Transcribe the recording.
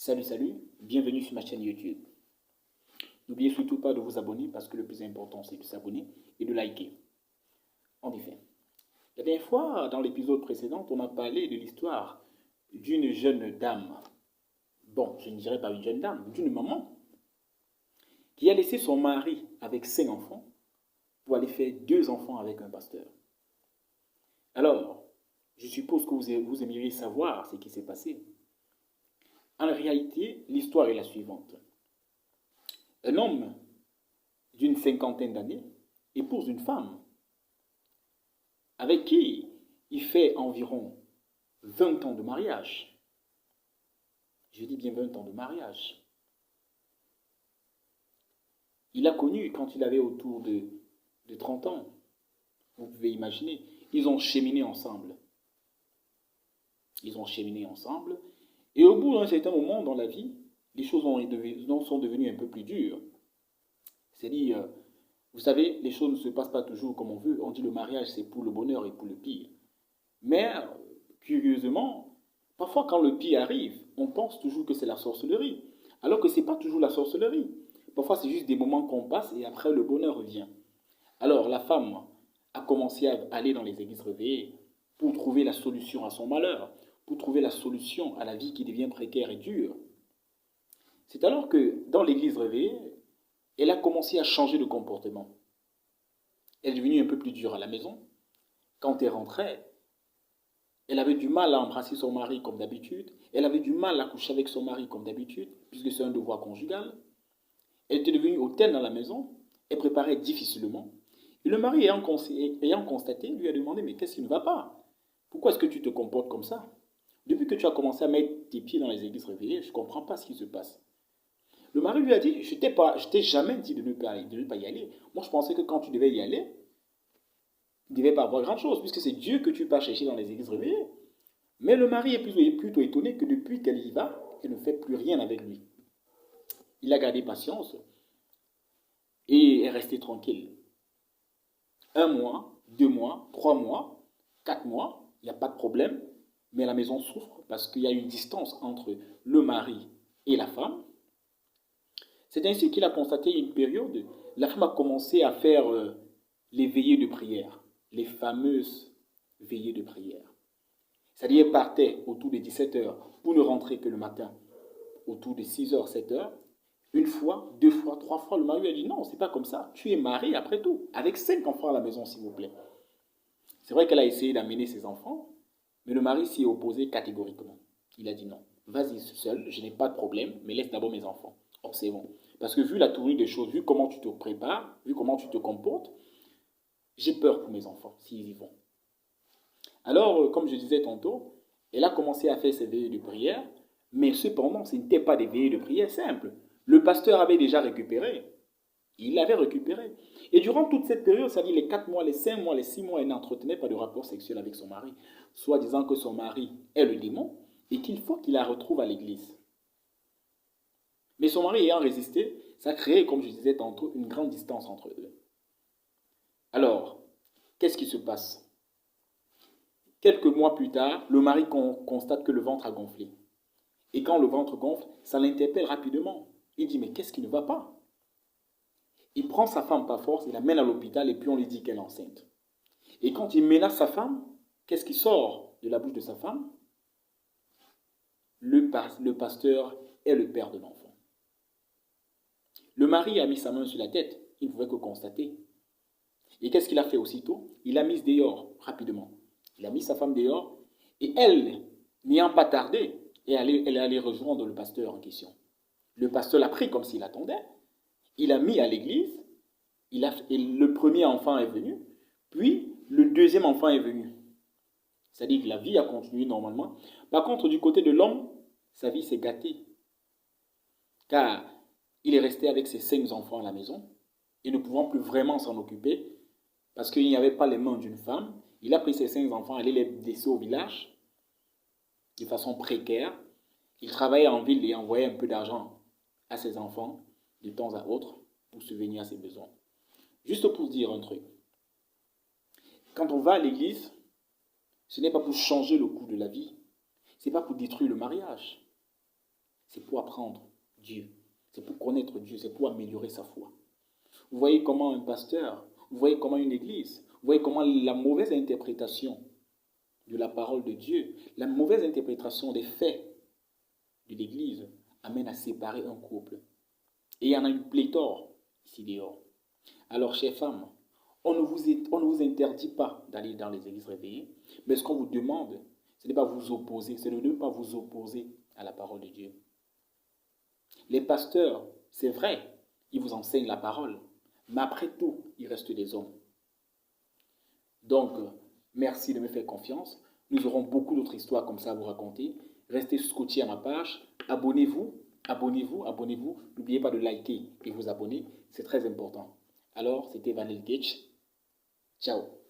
Salut, bienvenue sur ma chaîne YouTube. N'oubliez surtout pas de vous abonner parce que le plus important c'est de s'abonner et de liker. En effet, la dernière fois, dans l'épisode précédent, on a parlé de l'histoire d'une jeune dame. Bon, je ne dirais pas une jeune dame, d'une maman qui a laissé son mari avec 5 enfants pour aller faire 2 enfants avec un pasteur. Alors, je suppose que vous aimeriez savoir ce qui s'est passé. En réalité, l'histoire est la suivante. Un homme d'une cinquantaine d'années épouse une femme avec qui il fait environ 20 ans de mariage. Je dis bien 20 ans de mariage. Il l'a connue quand il avait autour de 30 ans. Vous pouvez imaginer, ils ont cheminé ensemble. Et au bout d'un certain moment dans la vie, les choses sont devenues un peu plus dures. C'est-à-dire, vous savez, les choses ne se passent pas toujours comme on veut. On dit le mariage, c'est pour le bonheur et pour le pire. Mais, curieusement, parfois quand le pire arrive, on pense toujours que c'est la sorcellerie. Alors que ce n'est pas toujours la sorcellerie. Parfois, c'est juste des moments qu'on passe et après, le bonheur revient. Alors, la femme a commencé à aller dans les églises réveillées pour trouver la solution à son malheur, pour trouver la solution à la vie qui devient précaire et dure. C'est alors que, dans l'église réveillée, elle a commencé à changer de comportement. Elle est devenue un peu plus dure à la maison. Quand elle rentrait, elle avait du mal à embrasser son mari comme d'habitude. Elle avait du mal à coucher avec son mari comme d'habitude, puisque c'est un devoir conjugal. Elle était devenue hautaine dans la maison. Elle préparait difficilement. Et le mari, ayant constaté, lui a demandé, mais qu'est-ce qui ne va pas? Pourquoi est-ce que tu te comportes comme ça? Depuis que tu as commencé à mettre tes pieds dans les églises réveillées, je ne comprends pas ce qui se passe. Le mari lui a dit, je t'ai jamais dit de ne pas y aller. Moi, je pensais que quand tu devais y aller, il ne devait pas avoir grand-chose, puisque c'est Dieu que tu pars chercher dans les églises réveillées. Mais le mari est plutôt étonné que depuis qu'elle y va, elle ne fait plus rien avec lui. Il a gardé patience et est resté tranquille. 1 mois, 2 mois, 3 mois, 4 mois, il n'y a pas de problème, mais la maison souffre parce qu'il y a une distance entre le mari et la femme. C'est ainsi qu'il a constaté une période, la femme a commencé à faire les veillées de prière, les fameuses veillées de prière. C'est-à-dire, elle partait autour de 17 heures pour ne rentrer que le matin, autour de 6 heures, 7 heures. 1 fois, 2 fois, 3 fois, le mari lui a dit non, c'est pas comme ça. Tu es marié après tout, avec 5 enfants à la maison, s'il vous plaît. C'est vrai qu'elle a essayé d'amener ses enfants, mais le mari s'y est opposé catégoriquement. Il a dit non, vas-y seul, je n'ai pas de problème, mais laisse d'abord mes enfants. Or, c'est bon. Parce que vu la tournure des choses, vu comment tu te prépares, vu comment tu te comportes, j'ai peur pour mes enfants s'ils y vont. Alors, comme je disais tantôt, elle a commencé à faire ses veillées de prière, mais cependant, ce n'était pas des veillées de prière simples. Le pasteur avait déjà récupéré. Il l'avait récupéré. Et durant toute cette période, c'est-à-dire les 4 mois, les 5 mois, les 6 mois, elle n'entretenait pas de rapport sexuel avec son mari, soit disant que son mari est le démon et qu'il faut qu'il la retrouve à l'église. Mais son mari ayant résisté, ça a créé, comme je disais tantôt, une grande distance entre eux. Alors, qu'est-ce qui se passe? Quelques mois plus tard, le mari constate que le ventre a gonflé. Et quand le ventre gonfle, ça l'interpelle rapidement. Il dit, mais qu'est-ce qui ne va pas? Il prend sa femme par force, il la mène à l'hôpital et puis on lui dit qu'elle est enceinte. Et quand il menace sa femme, qu'est-ce qui sort de la bouche de sa femme? Le pasteur est le père de l'enfant. Le mari a mis sa main sur la tête, il ne pouvait que constater. Et qu'est-ce qu'il a fait aussitôt? Il l'a mise dehors, rapidement. Il a mis sa femme dehors, et elle, n'ayant pas tardé, elle est allée rejoindre le pasteur en question. Le pasteur l'a pris comme s'il attendait, il l'a mis à l'église, et le premier enfant est venu, puis le deuxième enfant est venu. C'est-à-dire que la vie a continué normalement. Par contre, du côté de l'homme, sa vie s'est gâtée. Car il est resté avec ses 5 enfants à la maison, et ne pouvant plus vraiment s'en occuper, parce qu'il n'y avait pas les mains d'une femme, il a pris ses 5 enfants, allait les laisser au village, de façon précaire. Il travaillait en ville et envoyait un peu d'argent à ses enfants, de temps à autre, pour subvenir à ses besoins. Juste pour dire un truc. Quand on va à l'église, ce n'est pas pour changer le cours de la vie. Ce n'est pas pour détruire le mariage. c'est pour apprendre Dieu. C'est pour connaître Dieu, c'est pour améliorer sa foi. Vous voyez comment un pasteur, vous voyez comment une église, vous voyez comment la mauvaise interprétation de la parole de Dieu, la mauvaise interprétation des faits de l'église amène à séparer un couple. Et il y en a une pléthore ici dehors. Alors, chères femmes, on ne vous interdit pas d'aller dans les églises réveillées, mais ce qu'on vous demande, ce n'est pas vous opposer, c'est de ne pas vous opposer à la parole de Dieu. Les pasteurs, c'est vrai, ils vous enseignent la parole, mais après tout, il reste des hommes. Donc, merci de me faire confiance. Nous aurons beaucoup d'autres histoires comme ça à vous raconter. Restez scotchés à ma page. Abonnez-vous, abonnez-vous, abonnez-vous. N'oubliez pas de liker et vous abonner. C'est très important. Alors, c'était Vanel Gage. Ciao.